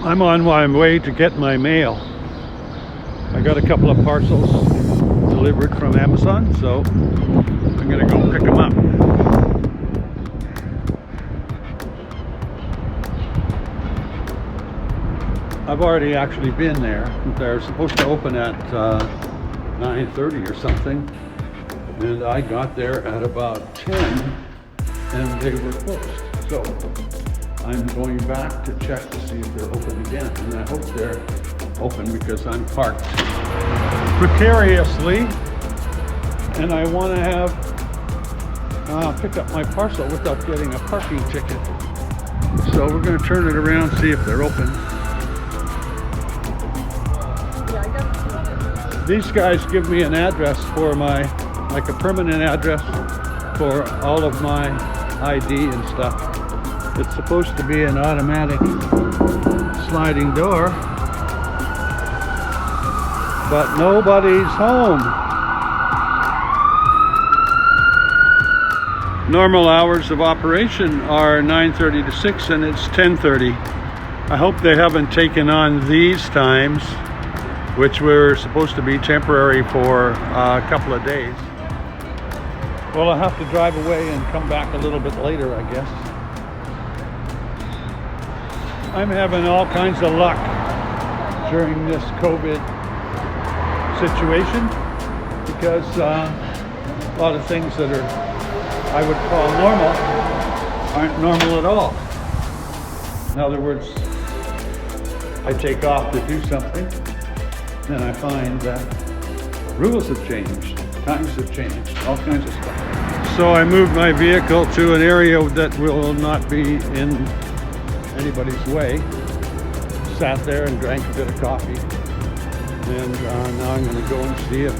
I'm on my way to get my mail. I got a couple of parcels delivered from Amazon, so I'm gonna go pick them up. I've already actually been there. They're supposed to open at 9:30 or something, and I got there at about 10 and they were closed. So I'm going back to check to see if they're open again, and I hope they're open because I'm parked precariously and I want to have pick up my parcel without getting a parking ticket. So we're going to turn it around, see if they're open. These guys give me an address for like a permanent address for all of my ID and stuff. It's supposed to be an automatic sliding door, but nobody's home. Normal hours of operation are 9:30 to 6 and it's 10:30. I hope they haven't taken on these times, which were supposed to be temporary for a couple of days. Well, I'll have to drive away and come back a little bit later, I guess. I'm having all kinds of luck during this COVID situation because a lot of things that I would call normal aren't normal at all. In other words, I take off to do something, then I find that rules have changed, times have changed, all kinds of stuff. So I moved my vehicle to an area that will not be in anybody's way. Sat there and drank a bit of coffee, and now I'm going to go and see if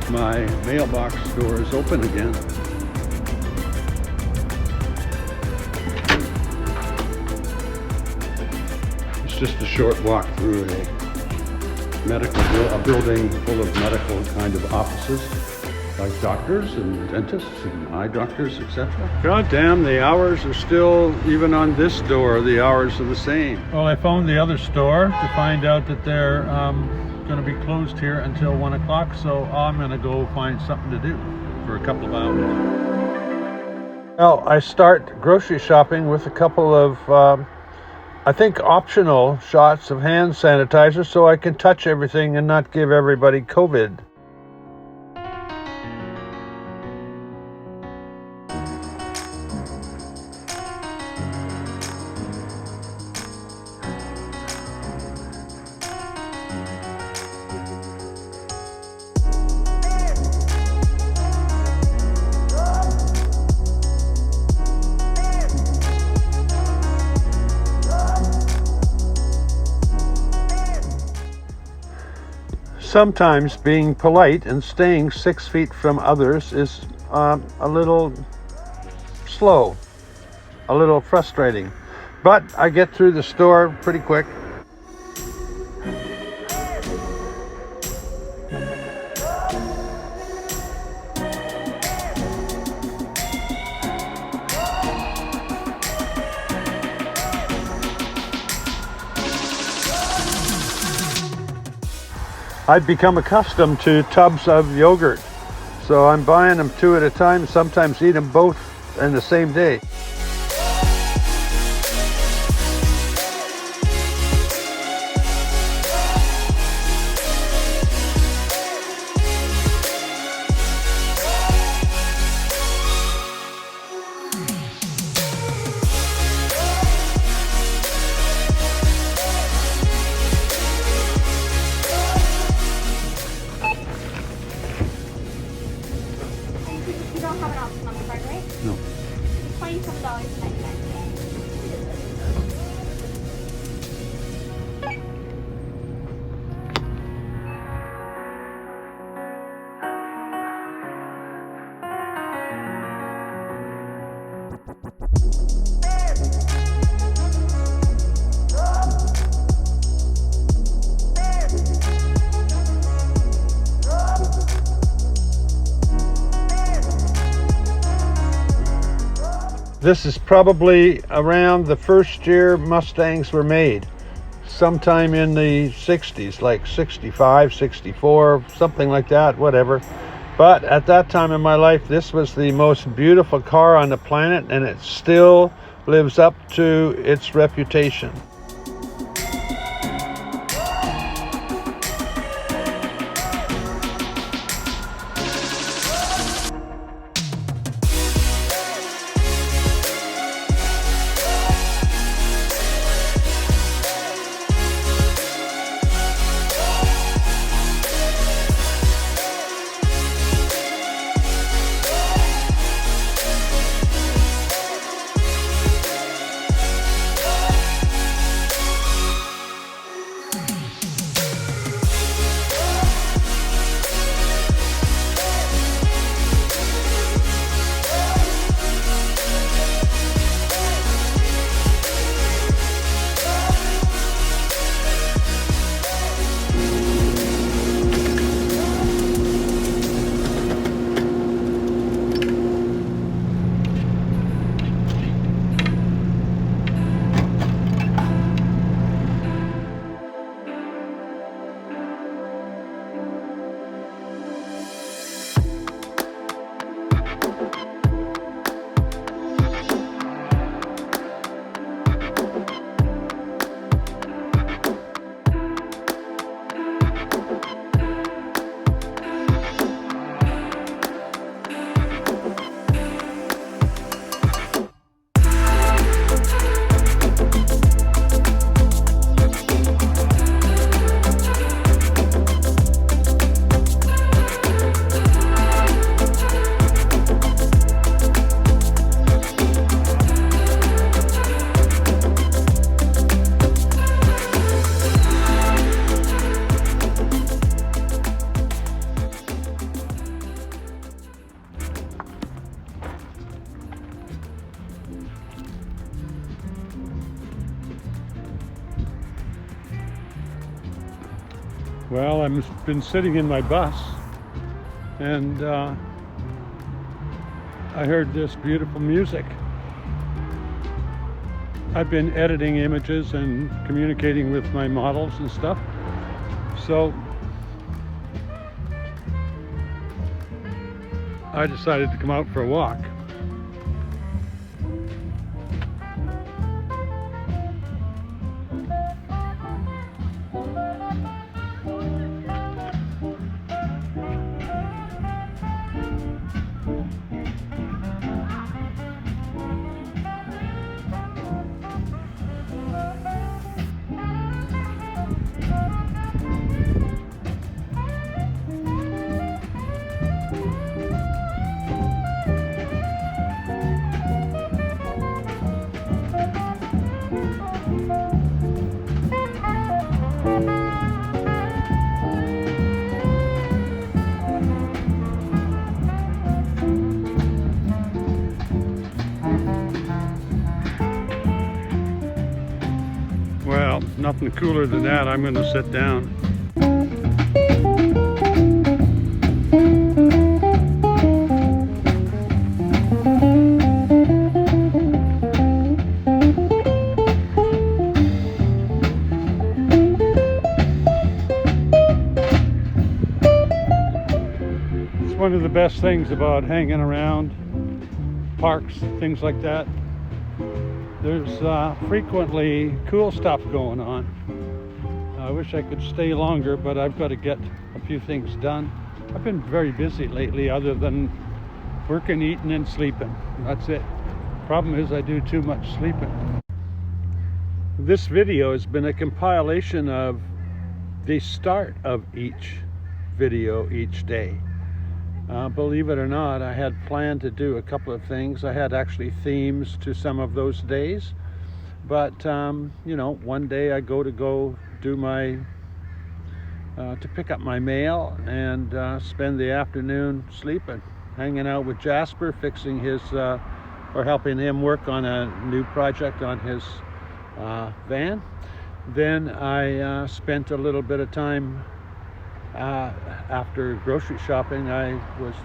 my mailbox door is open again. It's just a short walk through a building full of medical kind of offices, like doctors and dentists and eye doctors, etc. God damn, the hours are still, even on this door, the hours are the same. Well, I phoned the other store to find out that they're going to be closed here until 1 o'clock, so I'm going to go find something to do for a couple of hours. Well, I start grocery shopping with a couple of, I think, optional shots of hand sanitizer so I can touch everything and not give everybody COVID. Sometimes being polite and staying 6 feet from others is a little slow, a little frustrating, but I get through the store pretty quick. I've become accustomed to tubs of yogurt, so I'm buying them 2 at a time, sometimes eat them both in the same day. You don't have an option on the card, right? No. $27.99. This is probably around the first year Mustangs were made. Sometime in the 60s, like 65, 64, something like that, whatever. But at that time in my life, this was the most beautiful car on the planet, and it still lives up to its reputation. Well, I've been sitting in my bus, and I heard this beautiful music. I've been editing images and communicating with my models and stuff, so I decided to come out for a walk. Well, nothing cooler than that. I'm going to sit down. It's one of the best things about hanging around parks, things like that. There's frequently cool stuff going on. I wish I could stay longer, but I've got to get a few things done. I've been very busy lately, other than working, eating, and sleeping. That's it. Problem is I do too much sleeping. This video has been a compilation of the start of each video each day. Believe it or not, I had planned to do a couple of things. I had actually themes to some of those days, but you know, one day I go do my to pick up my mail and spend the afternoon sleeping, hanging out with Jasper, fixing his or helping him work on a new project on his van. Then I spent a little bit of time after grocery shopping. I was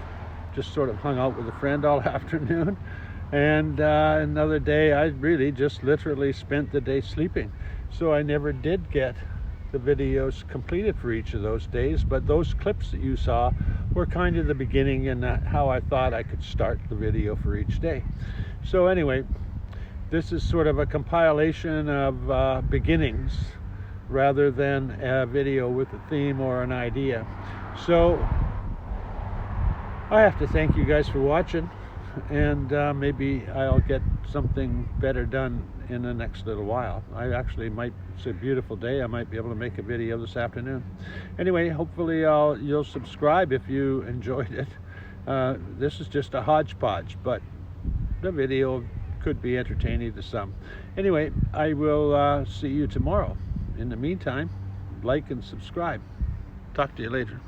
just sort of hung out with a friend all afternoon, And another day I really just literally spent the day sleeping. So I never did get the videos completed for each of those days, but those clips that you saw were kind of the beginning and how I thought I could start the video for each day. So anyway, this is sort of a compilation of beginnings rather than a video with a theme or an idea. So I have to thank you guys for watching, and maybe I'll get something better done in the next little while. It's a beautiful day. I might be able to make a video this afternoon. Anyway, hopefully you'll subscribe if you enjoyed it. This is just a hodgepodge, but the video could be entertaining to some. Anyway, I will see you tomorrow. In the meantime, like and subscribe. Talk to you later.